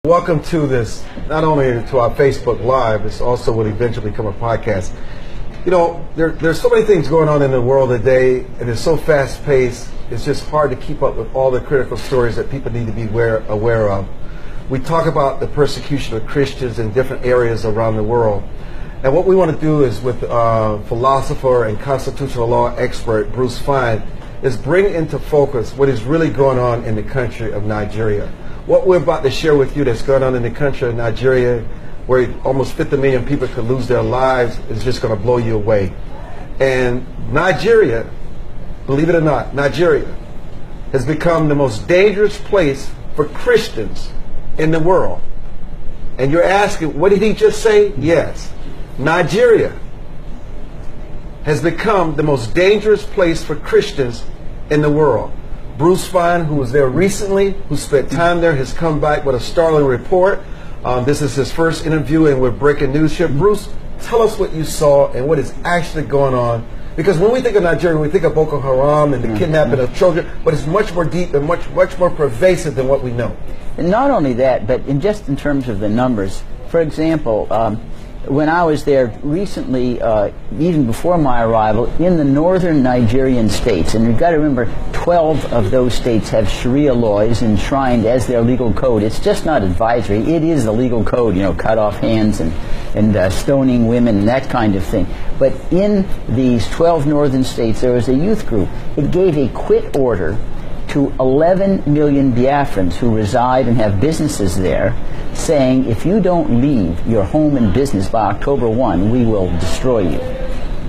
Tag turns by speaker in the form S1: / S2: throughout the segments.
S1: Welcome to this, not only to our Facebook Live, it's also will eventually become a podcast. You know, there's so many things going on in the world today, and it's so fast-paced, it's just hard to keep up with all the critical stories that people need to be aware of. We talk about the persecution of Christians in different areas around the world. And what we want to do is with philosopher and constitutional law expert Bruce Fein is bring into focus what is really going on in the country of Nigeria. What we're about to share with you that's going on in the country of Nigeria, where almost 50 million people could lose their lives, is just going to blow you away. And Nigeria, believe it or not, Nigeria has become the most dangerous place for Christians in the world. And you're asking, what did he just say? Yes. Nigeria has become the most dangerous place for Christians in the world. Bruce Fein, who was there recently, who spent time there, has come back with a startling report. This is his first interview, and we're breaking news here. Bruce, tell us what you saw and what is actually going on. Because when we think of Nigeria, we think of Boko Haram and the kidnapping of children, but it's much more deep and much more pervasive than what we know.
S2: And not only that, but just in terms of the numbers. For example, when I was there recently, even before my arrival, in the northern Nigerian states, and you've got to remember 12 of those states have Sharia laws enshrined as their legal code. It's just not advisory, it is the legal code, you know, cut off hands and stoning women and that kind of thing. But in these 12 northern states, there was a youth group. It gave a quit order to 11 million Biafrans who reside and have businesses there, saying, if you don't leave your home and business by October 1, we will destroy you.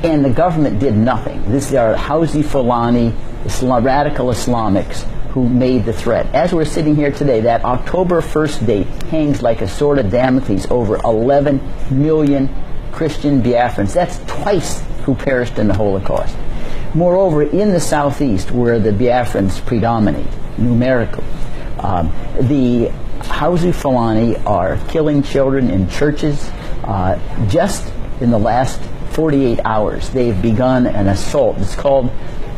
S2: And the government did nothing. These are Fulani, radical Islamics who made the threat. As we're sitting here today, that October 1st date hangs like a sword of Damocles over 11 million Christian Biafrans. That's twice who perished in the Holocaust. Moreover, in the southeast, where the Biafrans predominate numerically, the Fulani are killing children in churches. Just in the last 48 hours, they've begun an assault. It's called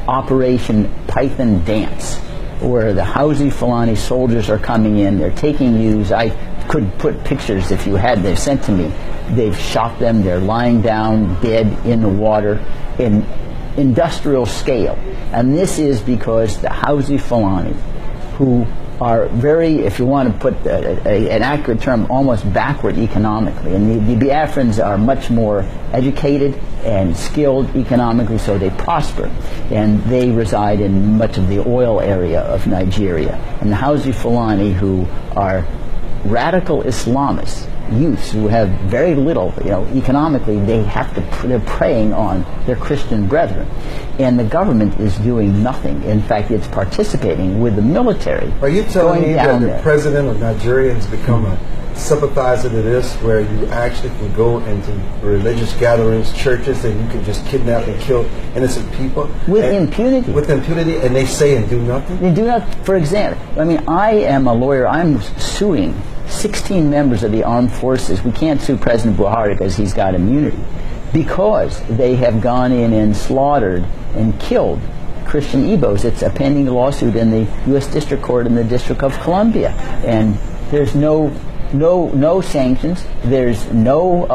S2: Operation Python Dance, where the Fulani soldiers are coming in. They're taking youths. I could put pictures if you had them sent to me. They've shot them. They're lying down dead in the water in industrial scale. And this is because the Fulani, who are very, if you want to put an accurate term, almost backward economically. And the Biafrans are much more educated and skilled economically, so they prosper. And they reside in much of the oil area of Nigeria. And the Fulani, who are radical Islamists, youths who have very little, you know, economically, they're preying on their Christian brethren. And the government is doing nothing. In fact, it's participating with the military.
S1: Are you telling me that the president of Nigeria has become a sympathizer to this, where you actually can go into religious gatherings, churches, and you can just kidnap and kill innocent people?
S2: With impunity.
S1: With impunity, and they say and do nothing?
S2: They do not. For example, I mean, I am a lawyer. I'm suing 16 members of the armed forces. We can't sue President Buhari because he's got immunity, because they have gone in and slaughtered and killed Christian Igbos. It's a pending lawsuit in the U.S. District Court in the District of Columbia, and there's no sanctions. There's no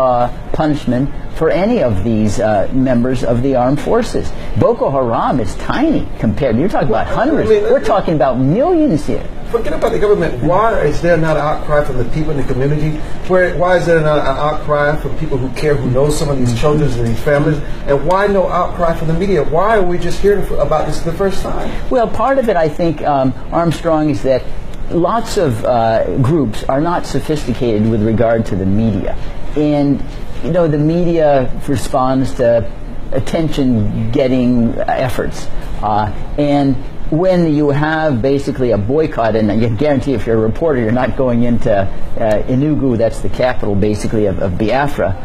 S2: punishment for any of these members of the armed forces. Boko Haram is tiny compared. You're talking about hundreds. We're talking about millions here.
S1: Forget about the government. Why is there not an outcry from the people in the community? Why is there not an outcry from people who care, who know some of these children and these families? And why no outcry from the media? Why are we just hearing about this for the first time?
S2: Well, part of it, I think, Armstrong, is that lots of groups are not sophisticated with regard to the media. And, you know, the media responds to attention-getting efforts. And when you have basically a boycott, and I guarantee if you're a reporter, you're not going into Enugu, that's the capital basically of Biafra,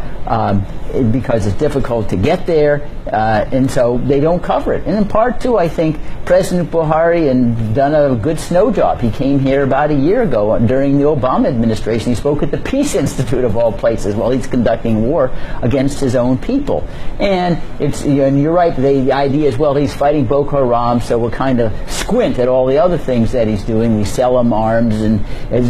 S2: because it's difficult to get there, and so they don't cover it. And in part, too, I think President Buhari has done a good snow job. He came here about a year ago during the Obama administration. He spoke at the Peace Institute of all places while he's conducting war against his own people. And it's, and you're right, the idea is, well, he's fighting Boko Haram, so we'll kind of squint at all the other things that he's doing. We sell him arms, and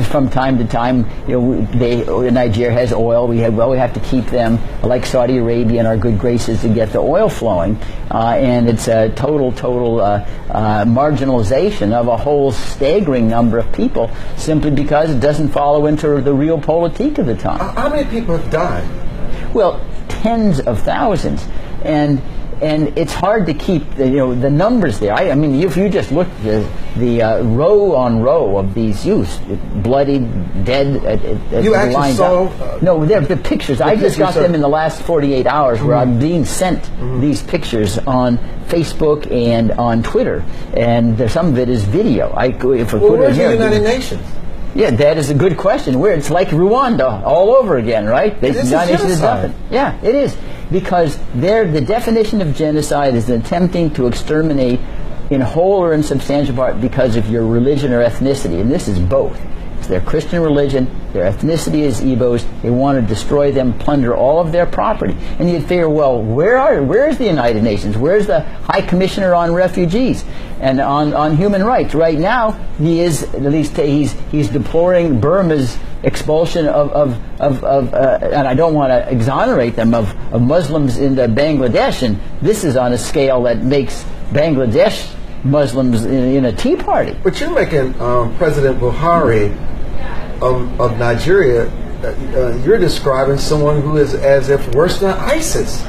S2: from time to time, Nigeria has oil. We have to keep them like Saudi Arabia in our good graces to get the oil flowing, and it's a total marginalization of a whole staggering number of people simply because it doesn't follow into the real politique of the time.
S1: How many people have died?
S2: Well, tens of thousands, and it's hard to keep the numbers there. I mean, if you just look at the row on row of these youths, bloodied, dead.
S1: You actually saw?
S2: No, they're the pictures. I just got them in the last 48 hours, where I'm being sent these pictures on Facebook and on Twitter, and some of it is video.
S1: Where's the United Nations?
S2: Yeah, that is a good question. Where it's like Rwanda all over again, right?
S1: This is genocide.
S2: Yeah, it is. Because the definition of genocide is attempting to exterminate in whole or in substantial part because of your religion or ethnicity. And this is both. It's their Christian religion, their ethnicity is Igbos. They want to destroy them, plunder all of their property. And you'd figure, well, where is the United Nations? Where's the High Commissioner on Refugees and on Human Rights? Right now, he is, at least he's deploring Burma's expulsion of and I don't want to exonerate them, of Muslims into Bangladesh, and this is on a scale that makes Bangladesh Muslims in a tea party.
S1: But you're making President Buhari of Nigeria, you're describing someone who is as if worse than ISIS.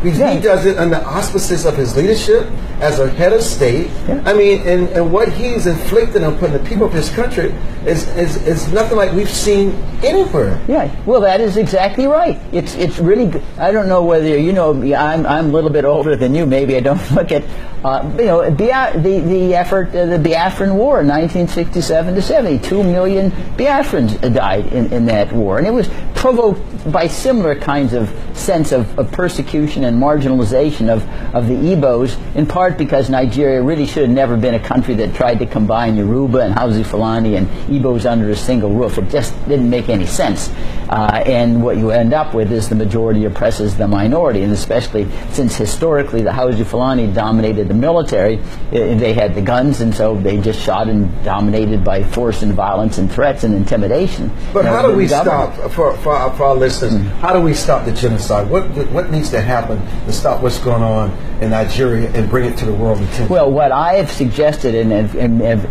S1: Because he does it under auspices of his leadership as a head of state. Yeah. I mean, and what he's inflicting on putting the people of his country is nothing like we've seen anywhere.
S2: Yeah, well, that is exactly right. It's really good. I don't know whether I'm a little bit older than you. Maybe I don't look at the effort, the Biafran War in 1967 to 70. 2 million Biafrans died in that war, and it was provoked by similar kinds of sense of persecution and marginalization of the Igbos, in part because Nigeria really should have never been a country that tried to combine Yoruba and Hausa Fulani and Igbos under a single roof. It just didn't make any sense. And what you end up with is the majority oppresses the minority, and especially since historically the Hausa Fulani dominated the military, they had the guns, and so they just shot and dominated by force and violence and threats and intimidation.
S1: But how do we stop, for our listeners, how do we stop the genocide? What needs to happen to stop what's going on in Nigeria and bring it to the world attention?
S2: Well, what I have suggested and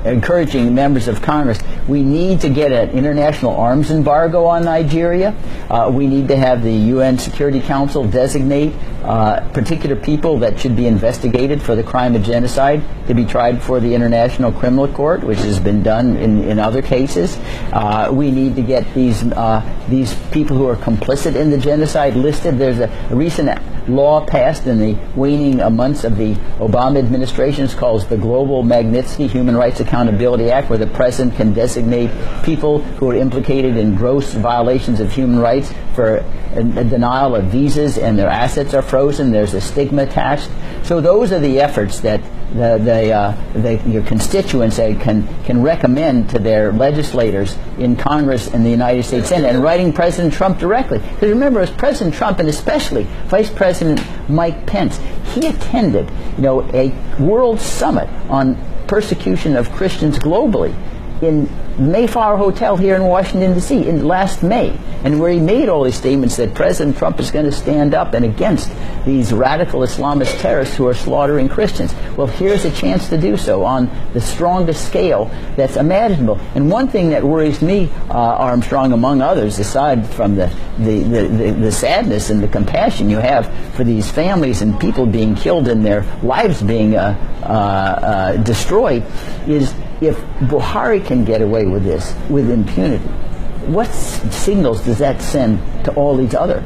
S2: encouraging members of Congress, we need to get an international arms embargo on Nigeria. We need to have the UN Security Council designate particular people that should be investigated for the crime of genocide to be tried before the International Criminal Court, which has been done in other cases. We need to get these people who are complicit in the genocide listed. There's a recent law passed in the waning months of the Obama administration. It's called the Global Magnitsky Human Rights Accountability Act, where the president can designate people who are implicated in gross violations of human rights for a denial of visas, and their assets are frozen. There's a stigma attached. So those are the efforts that your constituents can recommend to their legislators in Congress and the United States Senate, and writing President Trump directly. Because remember, as President Trump, and especially Vice President Mike Pence, he attended a world summit on persecution of Christians globally in Mayflower Hotel here in Washington, D.C. in last May, and where he made all these statements that President Trump is going to stand up and against these radical Islamist terrorists who are slaughtering Christians. Well, here's a chance to do so on the strongest scale that's imaginable. And one thing that worries me, Armstrong, among others, aside from the sadness and the compassion you have for these families and people being killed and their lives being destroyed, is if Buhari can get away with this with impunity, what signals does that send to all these other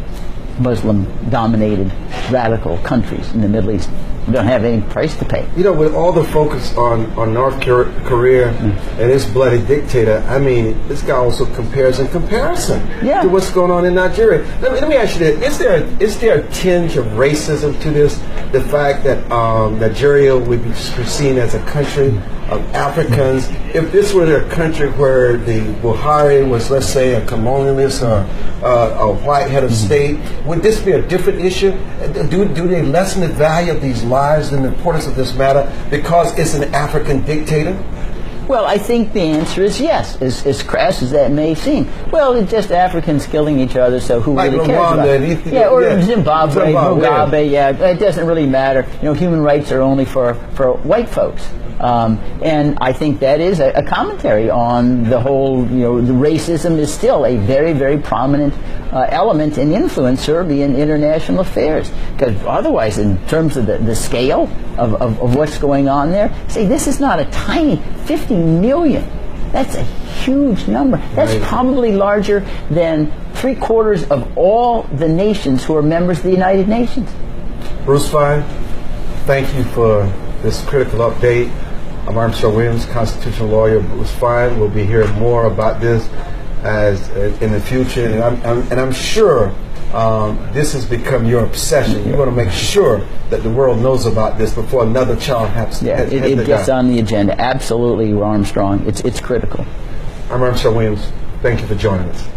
S2: Muslim-dominated radical countries in the Middle East? We don't have any price to pay.
S1: With all the focus on North Korea and its bloody dictator, I mean, this guy also compares in comparison to what's going on in Nigeria. Let me ask you this. Is there a tinge of racism to this? The fact that Nigeria would be seen as a country of Africans. If this were a country where the Buhari was, let's say, a colonialist or a white head of state, would this be a different issue? Do they lessen the value of these lives and the importance of this matter because it's an African dictator?
S2: Well, I think the answer is yes, as crass as that may seem. Well, it's just Africans killing each other, so who
S1: like
S2: really cares
S1: Rwanda
S2: about it?
S1: and Ethiopia,
S2: yeah, or Zimbabwe, Mugabe, yeah, it doesn't really matter. You know, human rights are only for white folks. And I think that is a commentary on the whole, you know, the racism is still a very, very prominent element and influencer in international affairs. Because otherwise, in terms of the scale of what's going on there, see, this is not a tiny 50 million. That's a huge number. That's probably larger than 3/4 of all the nations who are members of the United Nations.
S1: Bruce Fein, thank you for this critical update. I'm Armstrong Williams, constitutional lawyer. Bruce Fein. We'll be hearing more about this as in the future, and I'm sure this has become your obsession. You want to make sure that the world knows about this before another child has to die.
S2: It gets on the agenda. Absolutely, Armstrong. It's critical.
S1: I'm Armstrong Williams. Thank you for joining us.